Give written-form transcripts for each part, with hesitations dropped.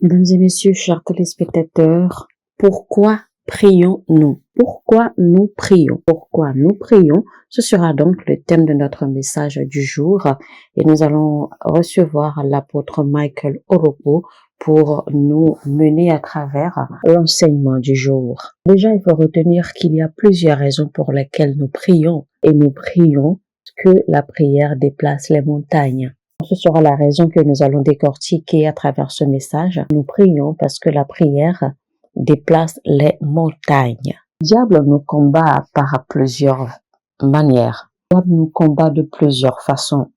Mesdames et messieurs, chers téléspectateurs, pourquoi prions-nous? Pourquoi nous prions? Pourquoi nous prions? Ce sera donc le thème de notre message du jour et nous allons recevoir l'apôtre Michael Oropo pour nous mener à travers l'enseignement du jour. Déjà, il faut retenir qu'il y a plusieurs raisons pour lesquelles nous prions et nous prions que la prière déplace les montagnes. Ce sera la raison que nous allons décortiquer à travers ce message. Nous prions parce que la prière déplace les montagnes. Le diable nous combat par plusieurs manières. Le diable nous combat de plusieurs façons.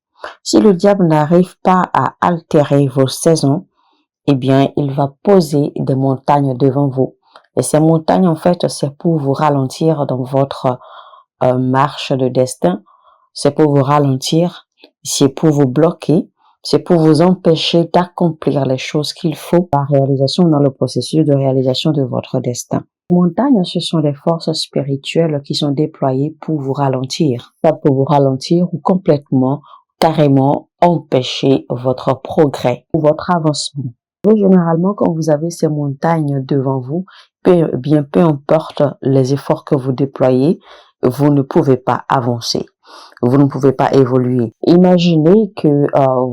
Si le diable n'arrive pas à altérer vos saisons, eh bien, il va poser des montagnes devant vous. Et ces montagnes, en fait, c'est pour vous ralentir dans votre marche de destin. C'est pour vous ralentir. C'est pour vous bloquer, c'est pour vous empêcher d'accomplir les choses qu'il faut dans le processus de réalisation de votre destin. Les montagnes, ce sont des forces spirituelles qui sont déployées pour vous ralentir. Pas pour vous ralentir ou complètement, carrément empêcher votre progrès ou votre avancement. Généralement, quand vous avez ces montagnes devant vous, peu importe les efforts que vous déployez, vous ne pouvez pas avancer. Vous ne pouvez pas évoluer. Imaginez que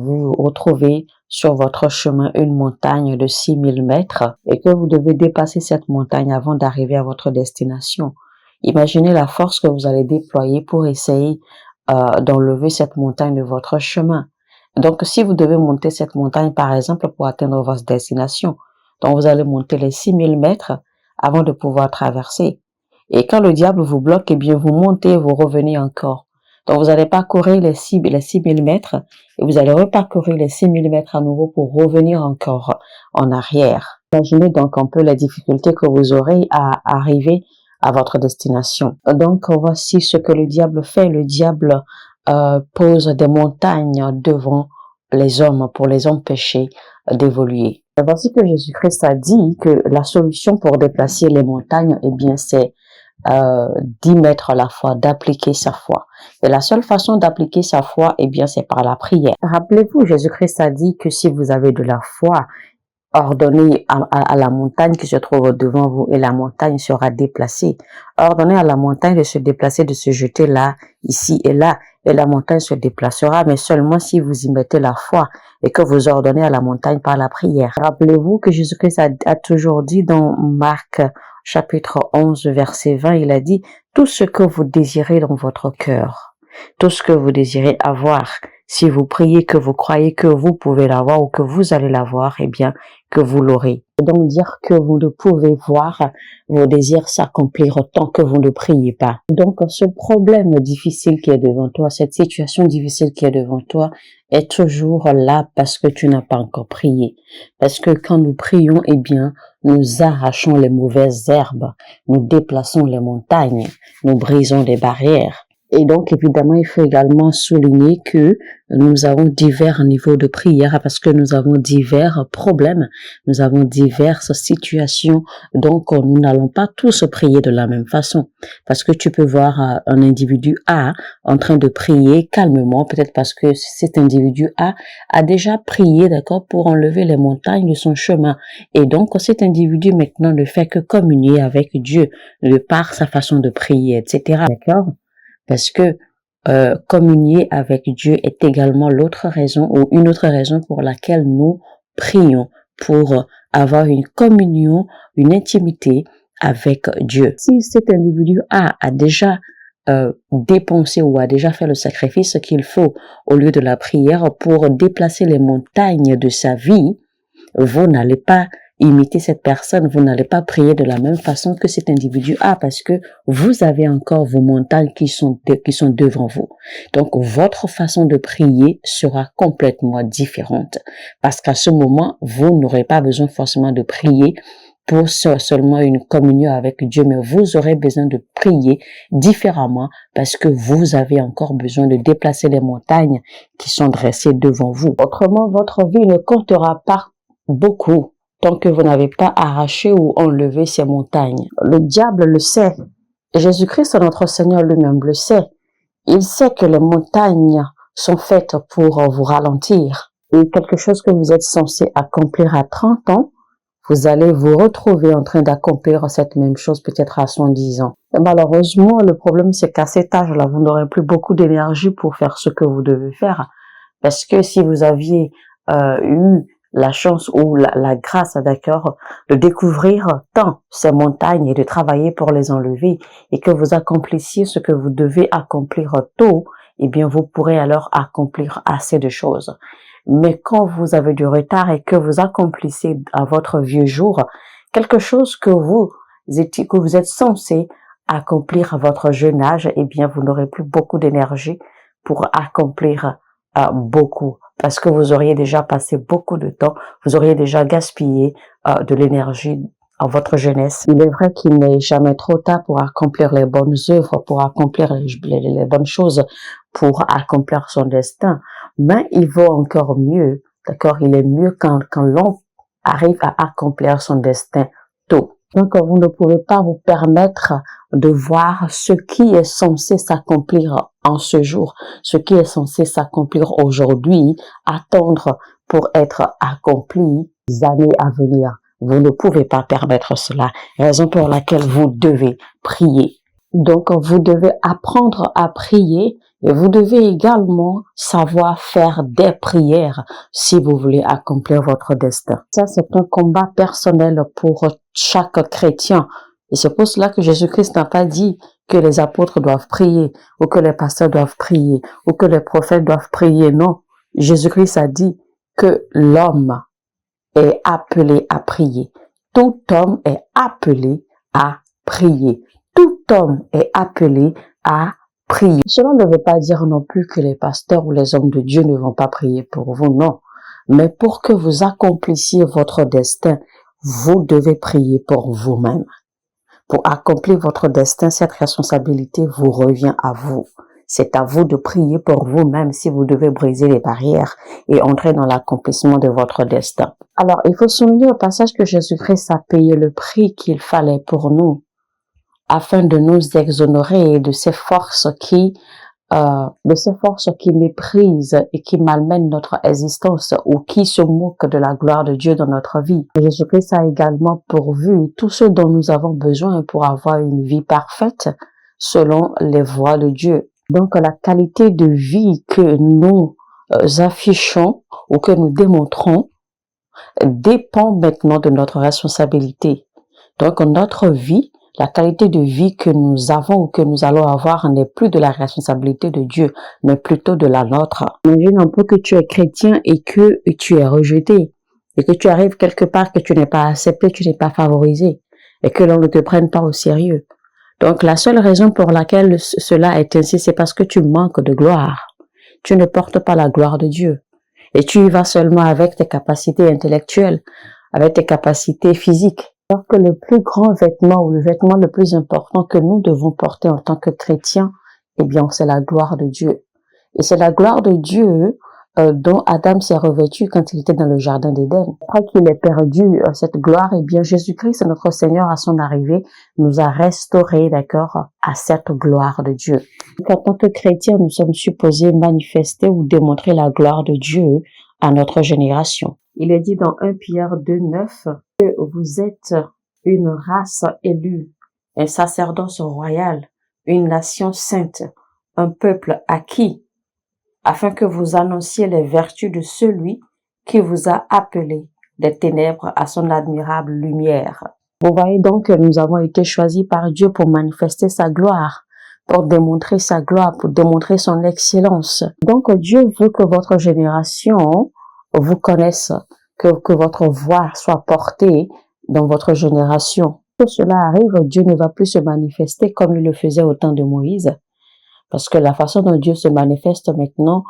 vous retrouvez sur votre chemin une montagne de 6000 mètres et que vous devez dépasser cette montagne avant d'arriver à votre destination. Imaginez la force que vous allez déployer pour essayer d'enlever cette montagne de votre chemin. Donc, si vous devez monter cette montagne, par exemple, pour atteindre votre destination, donc vous allez monter les 6000 mètres avant de pouvoir traverser. Et quand le diable vous bloque, eh bien, vous montez et vous revenez encore. Donc, vous allez parcourir les 6000 mètres et vous allez reparcourir les 6000 mètres à nouveau pour revenir encore en arrière. Imaginez donc un peu les difficultés que vous aurez à arriver à votre destination. Donc, voici ce que le diable fait. Le diable pose des montagnes devant les hommes pour les empêcher d'évoluer. Voici que Jésus-Christ a dit que la solution pour déplacer les montagnes, eh bien, c'est d'y mettre la foi, d'appliquer sa foi. Et la seule façon d'appliquer sa foi, eh bien, c'est par la prière. Rappelez-vous, Jésus-Christ a dit que si vous avez de la foi, ordonnez à la montagne qui se trouve devant vous et la montagne sera déplacée. Ordonnez à la montagne de se déplacer, de se jeter là, ici et là, et la montagne se déplacera, mais seulement si vous y mettez la foi et que vous ordonnez à la montagne par la prière. Rappelez-vous que Jésus-Christ a toujours dit dans Marc chapitre 11, verset 20, il a dit « Tout ce que vous désirez dans votre cœur, tout ce que vous désirez avoir, si vous priez que vous croyez que vous pouvez l'avoir ou que vous allez l'avoir, eh bien, que vous l'aurez. » Donc dire que vous ne pouvez voir vos désirs s'accomplir tant que vous ne priez pas. Donc ce problème difficile qui est devant toi, cette situation difficile qui est devant toi est toujours là parce que tu n'as pas encore prié. Parce que quand nous prions, eh bien, nous arrachons les mauvaises herbes, nous déplaçons les montagnes, nous brisons des barrières. Et donc, évidemment, il faut également souligner que nous avons divers niveaux de prière parce que nous avons divers problèmes, nous avons diverses situations. Donc, nous n'allons pas tous prier de la même façon. Parce que tu peux voir un individu A en train de prier calmement, peut-être parce que cet individu a déjà prié, d'accord, pour enlever les montagnes de son chemin. Et donc, cet individu maintenant ne fait que communier avec Dieu de par sa façon de prier, etc. D'accord? Parce que communier avec Dieu est également l'autre raison ou une autre raison pour laquelle nous prions, pour avoir une communion, une intimité avec Dieu. Si cet individu a déjà dépensé ou a déjà fait le sacrifice qu'il faut au lieu de la prière pour déplacer les montagnes de sa vie, vous n'allez pas imiter cette personne, vous n'allez pas prier de la même façon que cet individu a parce que vous avez encore vos montagnes qui sont devant vous. Donc, votre façon de prier sera complètement différente parce qu'à ce moment, vous n'aurez pas besoin forcément de prier pour seulement une communion avec Dieu, mais vous aurez besoin de prier différemment parce que vous avez encore besoin de déplacer les montagnes qui sont dressées devant vous. Autrement, votre vie ne comptera pas beaucoup tant que vous n'avez pas arraché ou enlevé ces montagnes. Le diable le sait. Jésus-Christ, notre Seigneur lui-même le sait. Il sait que les montagnes sont faites pour vous ralentir. Et quelque chose que vous êtes censé accomplir à 30 ans, vous allez vous retrouver en train d'accomplir cette même chose peut-être à 110 ans. Et malheureusement, le problème c'est qu'à cet âge-là, vous n'aurez plus beaucoup d'énergie pour faire ce que vous devez faire. Parce que si vous aviez eu la chance ou la grâce, d'accord, de découvrir tant ces montagnes et de travailler pour les enlever et que vous accomplissiez ce que vous devez accomplir tôt, eh bien, vous pourrez alors accomplir assez de choses. Mais quand vous avez du retard et que vous accomplissez à votre vieux jour quelque chose que vous êtes censé accomplir à votre jeune âge, eh bien, vous n'aurez plus beaucoup d'énergie pour accomplir beaucoup, parce que vous auriez déjà passé beaucoup de temps, vous auriez déjà gaspillé de l'énergie à votre jeunesse. Il est vrai qu'il n'est jamais trop tard pour accomplir les bonnes œuvres, pour accomplir les bonnes choses, pour accomplir son destin, mais il vaut encore mieux, d'accord, il est mieux quand l'on arrive à accomplir son destin tôt. Donc, vous ne pouvez pas vous permettre de voir ce qui est censé s'accomplir en ce jour, ce qui est censé s'accomplir aujourd'hui, attendre pour être accompli les années à venir. Vous ne pouvez pas permettre cela, raison pour laquelle vous devez prier. Donc, vous devez apprendre à prier et vous devez également savoir faire des prières si vous voulez accomplir votre destin. Ça, c'est un combat personnel pour chaque chrétien. Et c'est pour cela que Jésus-Christ n'a pas dit que les apôtres doivent prier, ou que les pasteurs doivent prier, ou que les prophètes doivent prier. Non, Jésus-Christ a dit que l'homme est appelé à prier. Tout homme est appelé à prier. Tout homme est appelé à prier. Cela ne veut pas dire non plus que les pasteurs ou les hommes de Dieu ne vont pas prier pour vous, non. Mais pour que vous accomplissiez votre destin, vous devez prier pour vous-même. Pour accomplir votre destin, cette responsabilité vous revient à vous. C'est à vous de prier pour vous-même si vous devez briser les barrières et entrer dans l'accomplissement de votre destin. Alors, il faut souligner au passage que Jésus-Christ a payé le prix qu'il fallait pour nous, afin de nous exonérer de ces forces qui méprisent et qui malmènent notre existence ou qui se moquent de la gloire de Dieu dans notre vie. Jésus-Christ a également pourvu tout ce dont nous avons besoin pour avoir une vie parfaite selon les voies de Dieu. Donc, la qualité de vie que nous affichons ou que nous démontrons dépend maintenant de notre responsabilité. Donc, notre vie, la qualité de vie que nous avons ou que nous allons avoir n'est plus de la responsabilité de Dieu, mais plutôt de la nôtre. Imagine un peu que tu es chrétien et que tu es rejeté, et que tu arrives quelque part que tu n'es pas accepté, tu n'es pas favorisé, et que l'on ne te prenne pas au sérieux. Donc, la seule raison pour laquelle cela est ainsi, c'est parce que tu manques de gloire. Tu ne portes pas la gloire de Dieu. Et tu y vas seulement avec tes capacités intellectuelles, avec tes capacités physiques. Alors que le plus grand vêtement ou le vêtement le plus important que nous devons porter en tant que chrétiens, eh bien, c'est la gloire de Dieu. Et c'est la gloire de Dieu dont Adam s'est revêtu quand il était dans le jardin d'Éden. Après qu'il ait perdu cette gloire, eh bien, Jésus-Christ, notre Seigneur, à son arrivée, nous a restaurés, d'accord, à cette gloire de Dieu. Donc, en tant que chrétiens, nous sommes supposés manifester ou démontrer la gloire de Dieu à notre génération. Il est dit dans 1 Pierre 2,9 que vous êtes une race élue, un sacerdoce royal, une nation sainte, un peuple acquis, afin que vous annonciez les vertus de celui qui vous a appelé des ténèbres à son admirable lumière. Vous voyez donc que nous avons été choisis par Dieu pour manifester sa gloire, pour démontrer sa gloire, pour démontrer son excellence. Donc Dieu veut que votre génération vous connaisse, que votre voix soit portée dans votre génération. Que cela arrive, Dieu ne va plus se manifester comme il le faisait au temps de Moïse. Parce que la façon dont Dieu se manifeste maintenant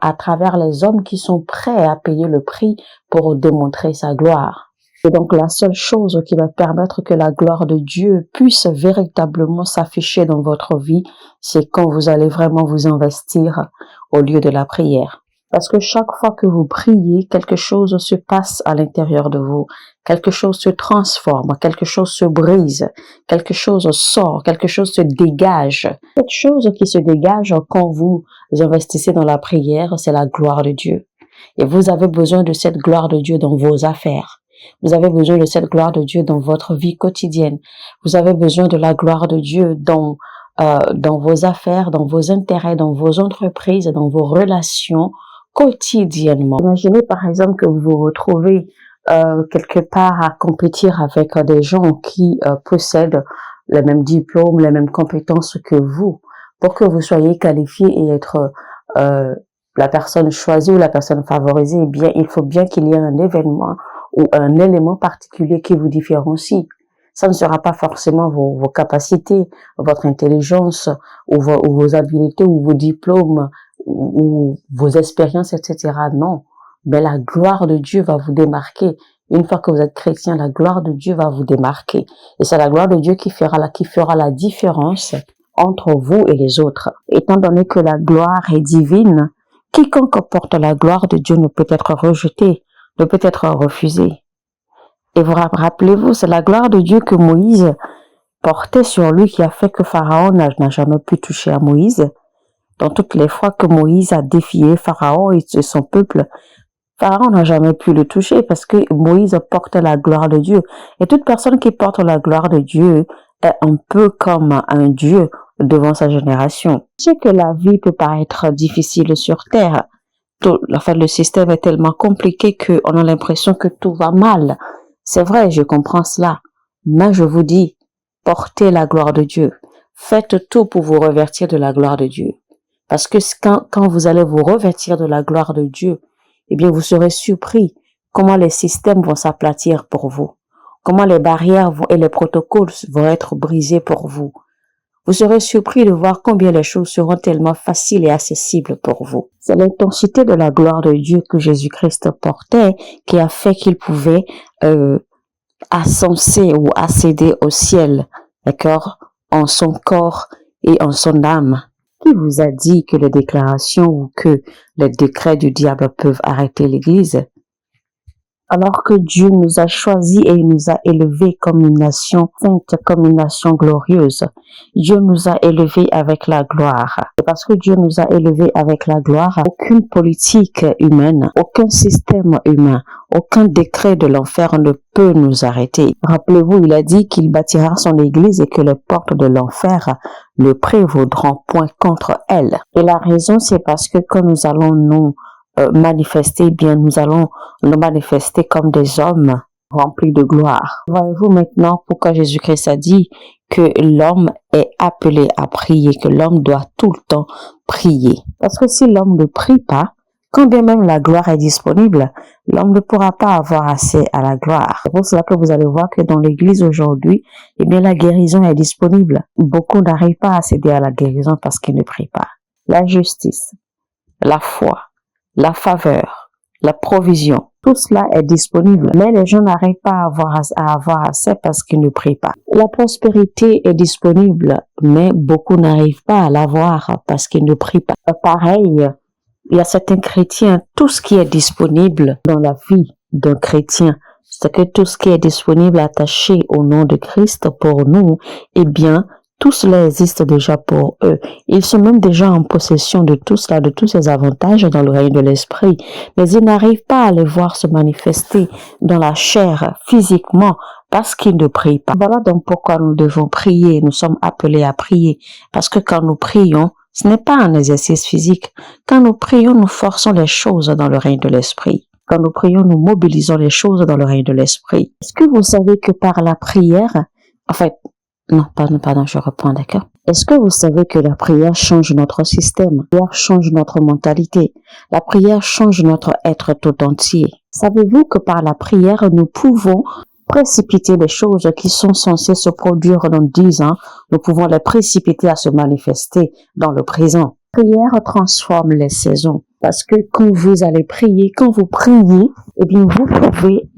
à travers les hommes qui sont prêts à payer le prix pour démontrer sa gloire. Et donc la seule chose qui va permettre que la gloire de Dieu puisse véritablement s'afficher dans votre vie, c'est quand vous allez vraiment vous investir au lieu de la prière. Parce que chaque fois que vous priez, quelque chose se passe à l'intérieur de vous. Quelque chose se transforme, quelque chose se brise, quelque chose sort, quelque chose se dégage. Cette chose qui se dégage quand vous investissez dans la prière, c'est la gloire de Dieu. Et vous avez besoin de cette gloire de Dieu dans vos affaires. Vous avez besoin de cette gloire de Dieu dans votre vie quotidienne. Vous avez besoin de la gloire de Dieu dans vos affaires, dans vos intérêts, dans vos entreprises, dans vos relations quotidiennement. Imaginez par exemple que vous vous retrouvez quelque part à compétir avec des gens qui possèdent les mêmes diplômes, les mêmes compétences que vous. Pour que vous soyez qualifié et être la personne choisie ou la personne favorisée, eh bien, il faut bien qu'il y ait un événement ou un élément particulier qui vous différencie. Ça ne sera pas forcément vos capacités, votre intelligence ou vos habiletés ou vos diplômes ou vos expériences, etc. Non, mais la gloire de Dieu va vous démarquer. Une fois que vous êtes chrétien, la gloire de Dieu va vous démarquer. Et c'est la gloire de Dieu qui fera la différence entre vous et les autres. Étant donné que la gloire est divine, quiconque porte la gloire de Dieu ne peut être rejeté, ne peut être refusé. Et vous rappelez-vous, c'est la gloire de Dieu que Moïse portait sur lui qui a fait que Pharaon n'a jamais pu toucher à Moïse. Dans toutes les fois que Moïse a défié Pharaon et son peuple, Pharaon n'a jamais pu le toucher parce que Moïse porte la gloire de Dieu. Et toute personne qui porte la gloire de Dieu est un peu comme un Dieu devant sa génération. Je sais que la vie peut paraître difficile sur terre. Le système est tellement compliqué qu'on a l'impression que tout va mal. C'est vrai, je comprends cela. Mais je vous dis, portez la gloire de Dieu. Faites tout pour vous revêtir de la gloire de Dieu. Parce que quand vous allez vous revêtir de la gloire de Dieu, eh bien, vous serez surpris comment les systèmes vont s'aplatir pour vous. Comment les barrières et les protocoles vont être brisés pour vous. Vous serez surpris de voir combien les choses seront tellement faciles et accessibles pour vous. C'est l'intensité de la gloire de Dieu que Jésus-Christ portait qui a fait qu'il pouvait ascenser ou accéder au ciel, d'accord, en son corps et en son âme. Qui vous a dit que les déclarations ou que les décrets du diable peuvent arrêter l'Église? Alors que Dieu nous a choisis et nous a élevés comme une nation sainte, comme une nation glorieuse. Dieu nous a élevés avec la gloire. Et parce que Dieu nous a élevés avec la gloire, aucune politique humaine, aucun système humain, aucun décret de l'enfer ne peut nous arrêter. Rappelez-vous, il a dit qu'il bâtira son église et que les portes de l'enfer ne prévaudront point contre elle. Et la raison, c'est parce que quand nous allons nous manifester, bien nous allons nous manifester comme des hommes remplis de gloire. Voyez-vous maintenant pourquoi Jésus-Christ a dit que l'homme est appelé à prier, que l'homme doit tout le temps prier. Parce que si l'homme ne prie pas, quand bien même la gloire est disponible, l'homme ne pourra pas avoir accès à la gloire. C'est pour cela que vous allez voir que dans l'église aujourd'hui, eh bien la guérison est disponible. Beaucoup n'arrivent pas à accéder à la guérison parce qu'ils ne prient pas. La justice, la foi, la faveur, la provision, tout cela est disponible, mais les gens n'arrivent pas à avoir assez parce qu'ils ne prient pas. La prospérité est disponible, mais beaucoup n'arrivent pas à l'avoir parce qu'ils ne prient pas. Pareil, il y a certains chrétiens, tout ce qui est disponible dans la vie d'un chrétien, c'est que tout ce qui est disponible attaché au nom de Christ pour nous, eh bien, tout cela existe déjà pour eux. Ils sont même déjà en possession de tout cela, de tous ces avantages dans le règne de l'esprit. Mais ils n'arrivent pas à les voir se manifester dans la chair, physiquement, parce qu'ils ne prient pas. Voilà donc pourquoi nous devons prier. Nous sommes appelés à prier. Parce que quand nous prions, ce n'est pas un exercice physique. Quand nous prions, nous forçons les choses dans le règne de l'esprit. Quand nous prions, nous mobilisons les choses dans le règne de l'esprit. Est-ce que vous savez que par la prière, en fait, non, pardon, je reprends, d'accord. Est-ce que vous savez que la prière change notre système? La prière change notre mentalité. La prière change notre être tout entier. Savez-vous que par la prière, nous pouvons précipiter les choses qui sont censées se produire dans 10 ans, nous pouvons les précipiter à se manifester dans le présent. La prière transforme les saisons. Parce que quand vous allez prier, quand vous priez, eh bien, vous pouvez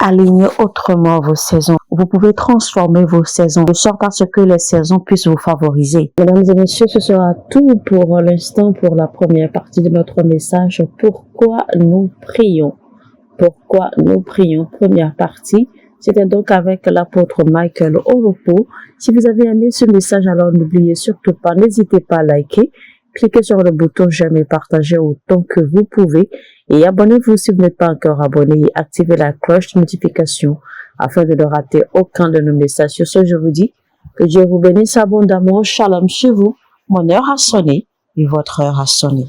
aligner autrement vos saisons. Vous pouvez transformer vos saisons de sorte à ce que les saisons puissent vous favoriser. Mesdames et messieurs, ce sera tout pour l'instant pour la première partie de notre message. Pourquoi nous prions? Pourquoi nous prions? Première partie. C'était donc avec l'apôtre Michael Oropo. Si vous avez aimé ce message, alors n'oubliez surtout pas, n'hésitez pas à liker. Cliquez sur le bouton j'aime et partagez autant que vous pouvez. Et abonnez-vous si vous n'êtes pas encore abonné et activez la cloche de notification afin de ne rater aucun de nos messages. Sur ce, je vous dis que Dieu vous bénisse abondamment. Shalom chez vous. Mon heure a sonné et votre heure a sonné.